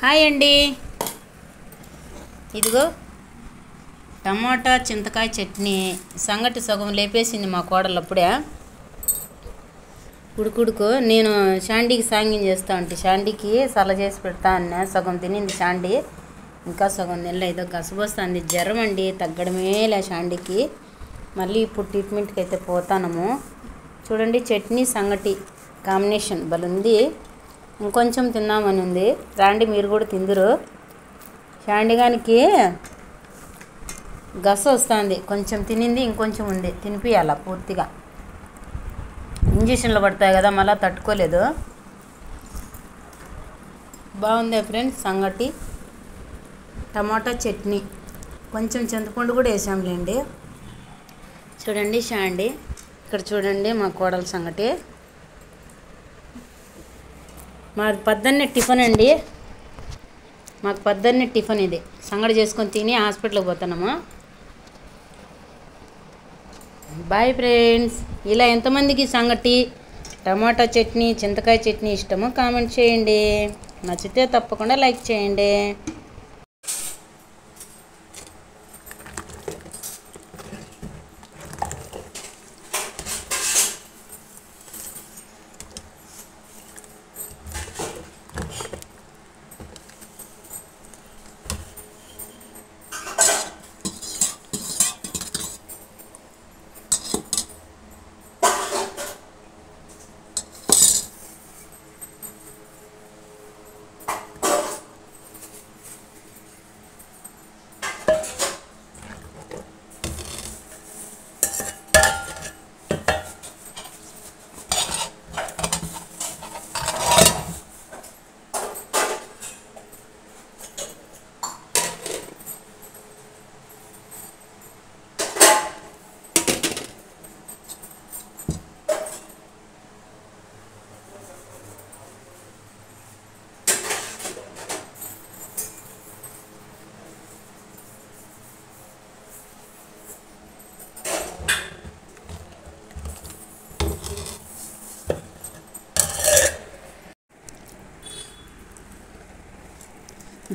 Hi అండి. ఇదిగో టమాటా చింతకాయ చట్నీ సంగటి సగం లేపేసింది మా కోడలు అప్పుడే. ఉడుకుడుకు నేను షాండీకి సాంగ్యం చేస్తా ఉంటే షాండీకి సల చేసి పెడతా అన్నా. సగం తినింది షాండీ, ఇంకా సగం నెల ఏదో గసబొస్తుంది. జ్వరం అండి, తగ్గడమే లే షాండీకి. మళ్ళీ ఇప్పుడు ట్రీట్మెంట్కి అయితే పోతానము. చూడండి చట్నీ సంగటి కాంబినేషన్ బలుంది. ఇంకొంచెం తిన్నామని ఉంది. రాండి మీరు కూడా తిందురు. షాండిగానికి గస వస్తుంది, కొంచెం తినింది, ఇంకొంచెం ఉంది. తినిపియాల పూర్తిగా. ఇంజక్షన్లు పడతాయి కదా, మళ్ళీ తట్టుకోలేదు. బాగుంది ఫ్రెండ్స్ సంగటి టమాటా చట్నీ. కొంచెం చింతపండు కూడా వేసాంలేండి. చూడండి షాండి, ఇక్కడ చూడండి మా కోడల సంగటి. మాది పొద్దున్నే టిఫిన్ అండి. మాకు పొద్దున్నే టిఫిన్ ఇది. సంగటి చేసుకొని తిని హాస్పిటల్కి పోతున్నాము. Bye friends. ఇలా ఎంతమందికి సంగటి టమాటా చట్నీ చింతకాయ చట్నీ ఇష్టమో కామెంట్ చేయండి. నచ్చితే తప్పకుండా లైక్ చేయండి.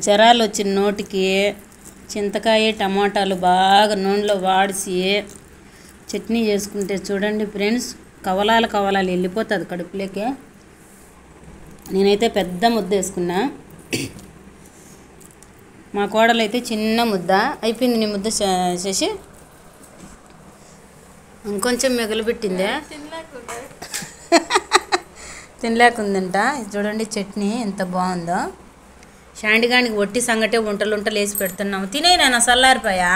జ్వరాలు వచ్చిన నోటికి చింతకాయ టమాటాలు బాగా నూనెలో వాడిసి చట్నీ చేసుకుంటే చూడండి ఫ్రెండ్స్, కవలాలు వెళ్ళిపోతుంది కడుపులోకి. నేనైతే పెద్ద ముద్ద వేసుకున్నా. మా కోడలు అయితే చిన్న ముద్ద అయిపోయింది. నీ ముద్ద చేసి ఇంకొంచెం మిగలబెట్టిందే, తినలేకుందంట. చూడండి చట్నీ ఎంత బాగుందో. షాండిగానికి ఒట్టి సంగటే వంటలు వేసి పెడుతున్నాము. తినే నాన్న చల్లారిపోయా.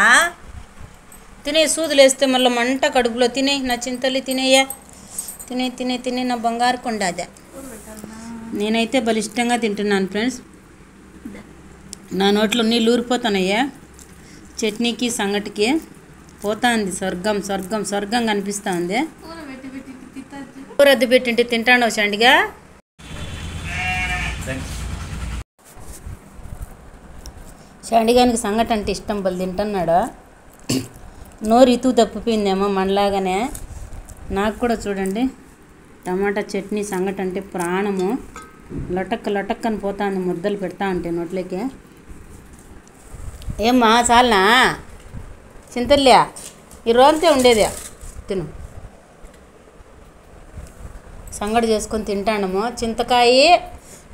తినే సూదులు వేస్తే మళ్ళీ మంట కడుపులో. తినే నా చింతలు తినేయ్యా. తినే నా బంగారు కొండ అదే. నేనైతే బలిష్టంగా తింటున్నాను ఫ్రెండ్స్. నా నోట్లో నీళ్ళు ఊరిపోతానయ్యా. చట్నీకి సంగటికి పోతుంది. స్వర్గం కనిపిస్తూ ఉంది. కూర అద్దు పెట్టింటే తింటాను షాండిగా. షాండిగానికి సంగటి అంటే ఇష్టం, బలి తింటున్నాడు. నోరు ఇతూ తప్పిపోయిందేమో మనలాగానే. నాకు కూడా చూడండి టమాటా చట్నీ సంగటి అంటే ప్రాణము. లొటక్ అని పోతాను ముద్దలు పెడతా ఉంటే నోట్లోకి. ఏమ్మా చాలనా చింతల్యా, ఈ రోజంతే ఉండేది. తిను. సంగటి చేసుకొని తింటాము. చింతకాయ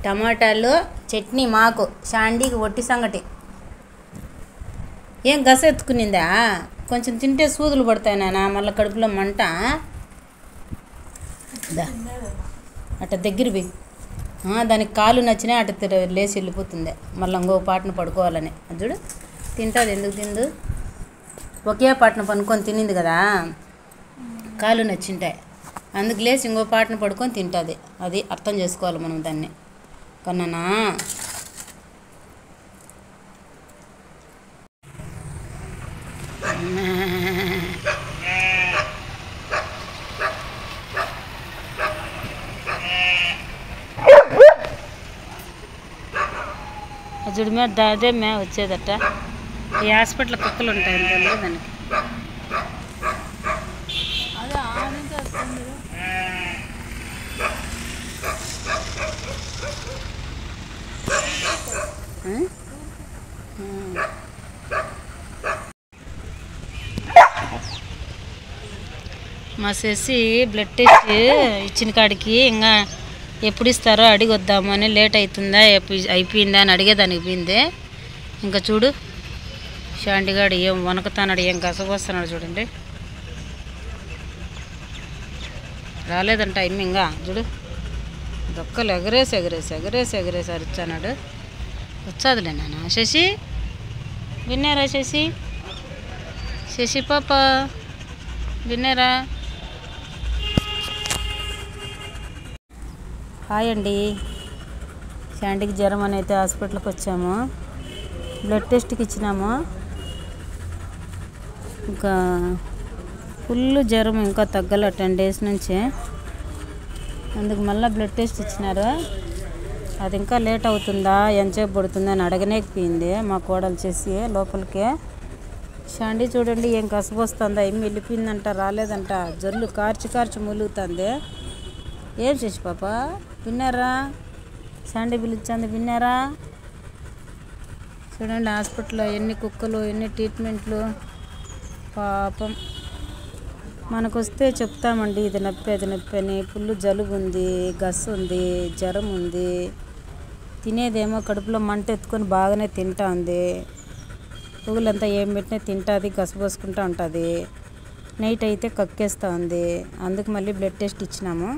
టమాటాలు చట్నీ మాకు, షాండీకి ఒట్టి సంగటి. ఏం గస ఎత్తుకునిందా? కొంచెం తింటే సూదులు పడతాయి నాన్న, మళ్ళీ కడుపులో మంట. అట్ట దగ్గరవి దానికి కాలు నచ్చినా అట్ట లేచి వెళ్ళిపోతుంది. మళ్ళీ ఇంకో పాటను పడుకోవాలని. చూడు తింటుంది. ఎందుకు తిందు? ఒకే పాటను పనుకొని తినింది కదా, కాలు నచ్చింటాయి. అందుకు లేచి ఇంకో పాటను పడుకొని తింటుంది. అది అర్థం చేసుకోవాలి మనం దాన్ని. కన్నానా చూడు మే అదే మే వచ్చేదట. ఈ హాస్పిటల్ కుక్కలు ఉంటాయి దానికి. మా శశి బ్లడ్ టెస్ట్ ఇచ్చిన కాడికి ఇంకా ఎప్పుడు ఇస్తారో అడిగి వద్దాము అని లేట్ అవుతుందా అయిపోయిందా అని అడిగేదానికి పోయింది. ఇంకా చూడు శాండిగాడు ఏం వనకుతానాడు, ఏం గసగొస్తున్నాడు చూడండి. రాలేదంట అమ్మ ఇంకా చూడు దొక్కలు ఎగరేసి ఎగరేసి ఎగరేసి ఎగరేసి అరిచానాడు. వచ్చాదులే నాన్న. శశి విన్నారా? శశి శశి పాప విన్నారా? హాయ్ అండి. శాండీకి జ్వరం అని అయితే హాస్పిటల్కి వచ్చాము. బ్లడ్ టెస్ట్కి ఇచ్చినాము. ఇంకా ఫుల్ జ్వరం, ఇంకా తగ్గల 10 days నుంచి. అందుకు మళ్ళీ బ్లడ్ టెస్ట్ ఇచ్చినారు. అది ఇంకా లేట్ అవుతుందా, ఎంతసేపు పడుతుందా అని అడగనేకపోయింది మా కోడలు చేసి లోపలికి. శాండీ చూడండి ఏం కసబొస్తుందా, ఏమి వెళ్ళిపోయిందంట, రాలేదంట. జల్లు కార్చి కార్చి మూలుగుతుంది. ఏం చేసి పాప విన్నారా? శాండీ పిలిచింది విన్నారా? చూడండి హాస్పిటల్లో ఎన్ని కుక్కలు, ఎన్ని ట్రీట్మెంట్లు. పాపం మనకు వస్తే చెప్తామండి ఇది నొప్పి అది నొప్పి అని. ఫుల్ జలుబు ఉంది, గస్సు ఉంది, జ్వరం ఉంది. తినేదేమో కడుపులో మంట ఎత్తుకొని బాగానే తింటా ఉంది. పువ్వులంతా ఏం పెట్టినా తింటుంది, గసబోసుకుంటూ ఉంటుంది. నైట్ అయితే కక్కేస్తూ ఉంది. అందుకు మళ్ళీ బ్లడ్ టెస్ట్ ఇచ్చినాము.